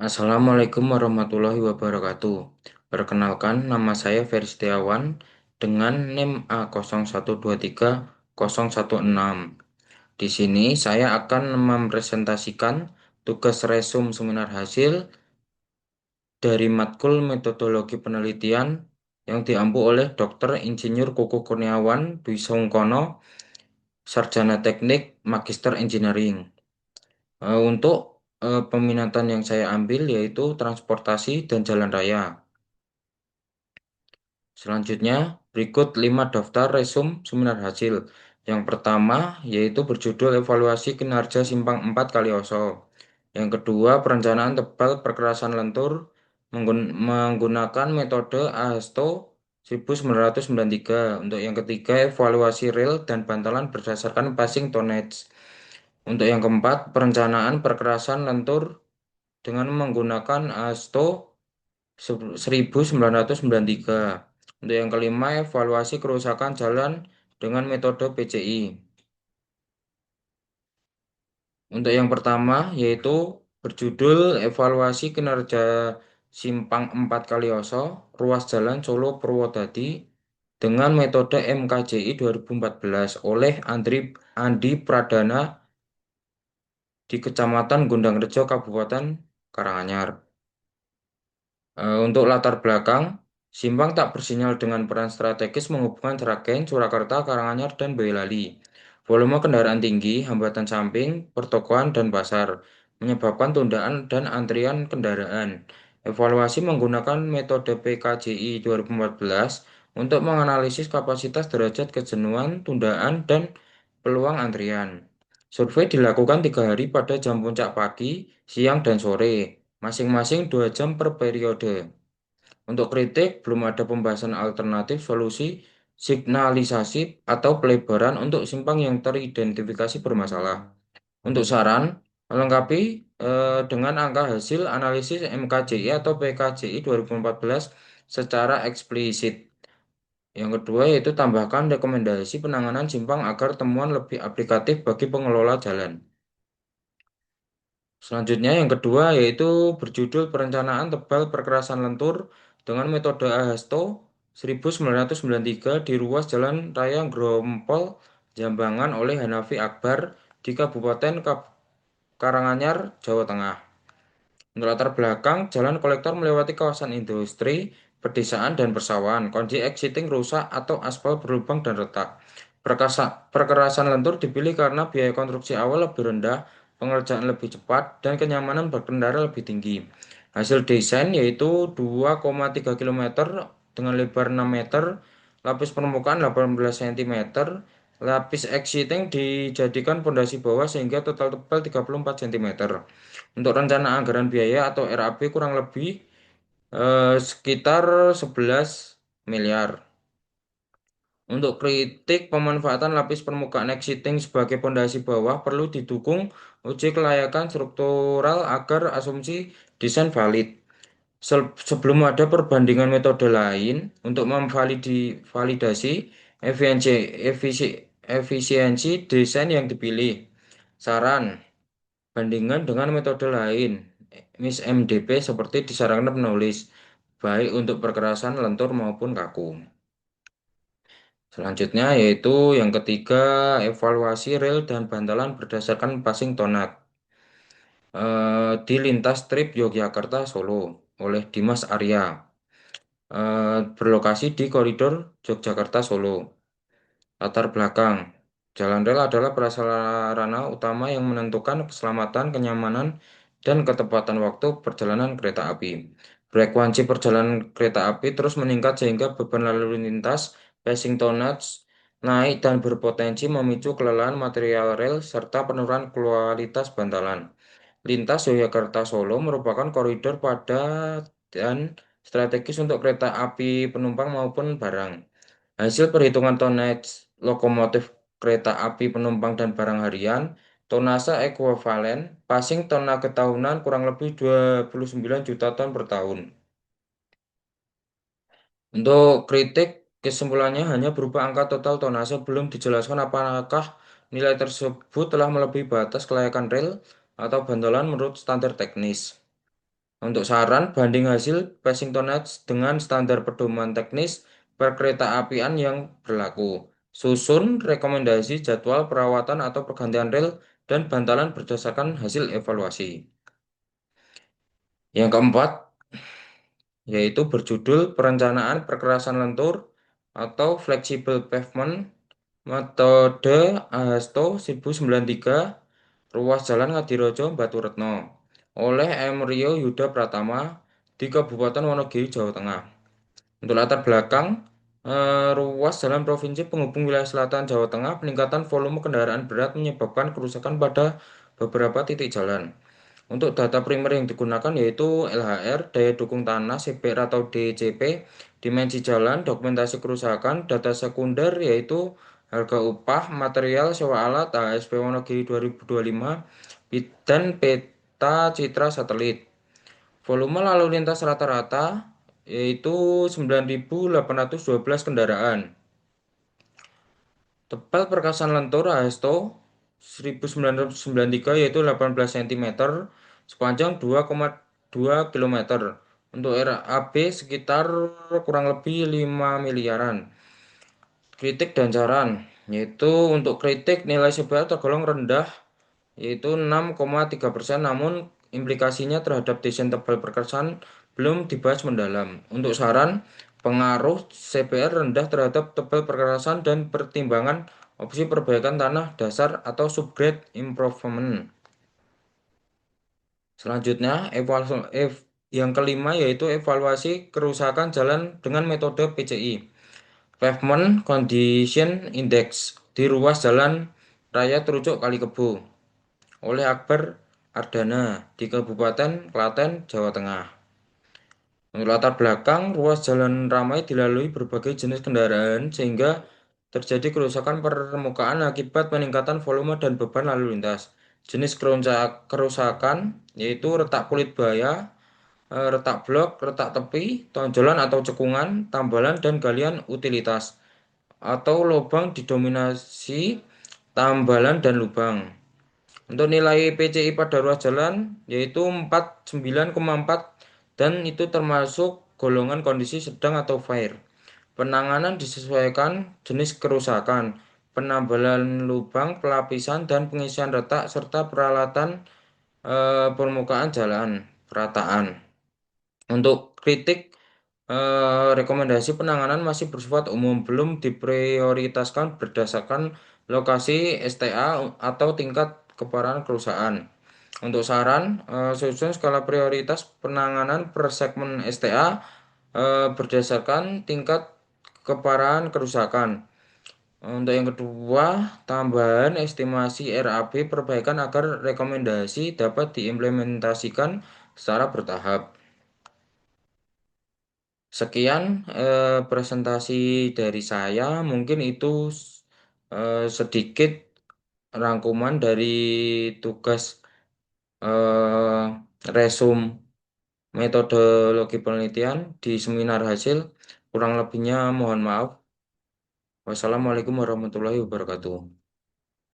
Assalamualaikum warahmatullahi wabarakatuh. Perkenalkan, nama saya Ferry Setiawan dengan NIM A0123 016. Di sini saya akan mempresentasikan tugas resum seminar hasil dari matkul metodologi penelitian yang diampu oleh Dr. Insinyur Kuku Kurniawan Dwi Sungkono, Sarjana Teknik Magister Engineering. Untuk peminatan yang saya ambil yaitu transportasi dan jalan raya. Selanjutnya, berikut 5 daftar resum seminar hasil. Yang pertama, yaitu berjudul Evaluasi Kinerja Simpang 4 Kalioso. Yang kedua, perencanaan tebal perkerasan lentur menggunakan metode ASTO 1993. Untuk yang ketiga, evaluasi rel dan bantalan berdasarkan passing tonnage. Untuk yang keempat, perencanaan perkerasan lentur dengan menggunakan ASTO 1993. Untuk yang kelima, evaluasi kerusakan jalan dengan metode PCI. Untuk yang pertama, yaitu berjudul Evaluasi Kinerja Simpang 4 Kalioso, Ruas Jalan Solo Purwodadi dengan metode MKJI 2014 oleh Andi Pradana di Kecamatan Gundangrejo, Kabupaten Karanganyar. Untuk latar belakang, Simpang tak bersinyal dengan peran strategis menghubungkan Sragen, Surakarta, Karanganyar, dan Boyolali. Volume kendaraan tinggi, hambatan samping, pertokoan, dan pasar menyebabkan tundaan dan antrian kendaraan. Evaluasi menggunakan metode PKJI 2014 untuk menganalisis kapasitas derajat kejenuhan, tundaan, dan peluang antrian. Survei dilakukan 3 hari pada jam puncak pagi, siang, dan sore masing-masing 2 jam per periode. Untuk kritik, belum ada pembahasan alternatif solusi signalisasi atau pelebaran untuk simpang yang teridentifikasi bermasalah. Untuk saran, melengkapi dengan angka hasil analisis MKJI atau PKJI 2014 secara eksplisit. Yang kedua yaitu tambahkan rekomendasi penanganan simpang agar temuan lebih aplikatif bagi pengelola jalan. Selanjutnya yang kedua yaitu berjudul Perencanaan Tebal Perkerasan Lentur dengan metode AHASTO 1993 di ruas Jalan Raya Grompol Jambangan oleh Hanafi Akbar di Kabupaten Karanganyar, Jawa Tengah. Untuk latar belakang, jalan kolektor melewati kawasan industri, pedesaan, dan persawahan. Kondisi exiting rusak atau aspal berlubang dan retak. Perkerasan lentur dipilih karena biaya konstruksi awal lebih rendah, pengerjaan lebih cepat, dan kenyamanan berkendara lebih tinggi. Hasil desain yaitu 2,3 kilometer dengan lebar 6 meter, lapis permukaan 18 cm, lapis exiting dijadikan pondasi bawah sehingga total tebal 34 cm. Untuk rencana anggaran biaya atau RAB kurang lebih sekitar 11 miliar. Untuk kritik pemanfaatan lapis permukaan exiting sebagai pondasi bawah perlu didukung uji kelayakan struktural agar asumsi desain valid. Sebelum ada perbandingan metode lain untuk memvalidasi efisiensi desain yang dipilih. Saran, bandingkan dengan metode lain, MIS MDP seperti disarankan penulis, baik untuk perkerasan lentur maupun kaku. Selanjutnya yaitu yang ketiga, evaluasi rel dan bantalan berdasarkan passing tonat di lintas trip Yogyakarta Solo oleh Dimas Arya, berlokasi di koridor Yogyakarta Solo. Latar belakang, jalan rel adalah prasarana utama yang menentukan keselamatan, kenyamanan, dan ketepatan waktu perjalanan kereta api. Frekuensi perjalanan kereta api terus meningkat sehingga beban lalu lintas, passing tonnage, naik dan berpotensi memicu kelelahan material rel serta penurunan kualitas bantalan. Lintas Yogyakarta Solo merupakan koridor padat dan strategis untuk kereta api penumpang maupun barang. Hasil perhitungan tonnage lokomotif kereta api penumpang dan barang harian, tonase ekuivalen, passing tonnage tahunan kurang lebih 29 juta ton per tahun. Untuk kritik, kesimpulannya hanya berupa angka total tonase, belum dijelaskan apakah nilai tersebut telah melebihi batas kelayakan rel atau bantalan menurut standar teknis. Untuk saran, banding hasil passing tonnage dengan standar pedoman teknis perkeretaapian yang berlaku. Susun rekomendasi jadwal perawatan atau pergantian rel dan bantalan berdasarkan hasil evaluasi. Yang keempat, yaitu berjudul Perencanaan Perkerasan Lentur atau Flexible Pavement Metode AHASTO 1093 Ruas Jalan Ngadirojo Baturetno oleh M. Rio Yuda Pratama di Kabupaten Wonogiri, Jawa Tengah. Untuk latar belakang, ruas jalan provinsi penghubung wilayah selatan Jawa Tengah, peningkatan volume kendaraan berat menyebabkan kerusakan pada beberapa titik jalan. Untuk data primer yang digunakan yaitu LHR, daya dukung tanah, CPR atau DCP, dimensi jalan, dokumentasi kerusakan, data sekunder yaitu harga upah, material, sewa alat, ASP Wonogiri 2025, dan peta citra satelit. Volume lalu lintas rata-rata yaitu 9.812 kendaraan. Tebal perkasan lentur Hasto 1993 yaitu 18 cm sepanjang 2,2 km. Untuk RAB sekitar kurang lebih 5 miliaran. Kritik dan saran yaitu untuk kritik nilai CPR tergolong rendah yaitu 6,3%, namun implikasinya terhadap desain tebal perkasan belum dibahas mendalam. Untuk saran, pengaruh CPR rendah terhadap tebal perkerasan dan pertimbangan opsi perbaikan tanah dasar atau subgrade improvement. Selanjutnya, yang kelima yaitu evaluasi kerusakan jalan dengan metode PCI. Pavement Condition Index di ruas jalan Raya Terucuk Kalikebo oleh Akbar Ardana di Kabupaten Klaten, Jawa Tengah. Untuk latar belakang, ruas jalan ramai dilalui berbagai jenis kendaraan sehingga terjadi kerusakan permukaan akibat peningkatan volume dan beban lalu lintas. Jenis kerusakan yaitu retak kulit buaya, retak blok, retak tepi, tonjolan atau cekungan, tambalan dan galian utilitas atau lubang didominasi tambalan dan lubang. Untuk nilai PCI pada ruas jalan yaitu 49,4 dan itu termasuk golongan kondisi sedang atau fair. Penanganan disesuaikan jenis kerusakan, penambalan lubang, pelapisan dan pengisian retak serta peralatan permukaan jalan, perataan. Untuk kritik rekomendasi penanganan masih bersifat umum, belum diprioritaskan berdasarkan lokasi STA atau tingkat keparahan kerusakan. Untuk saran, susun skala prioritas penanganan per segmen STA berdasarkan tingkat keparahan kerusakan. Untuk yang kedua, tambahan estimasi RAB perbaikan agar rekomendasi dapat diimplementasikan secara bertahap. Sekian presentasi dari saya. Mungkin itu sedikit rangkuman dari tugas resum metodologi penelitian di seminar hasil. Kurang lebihnya mohon maaf. Wassalamualaikum warahmatullahi wabarakatuh.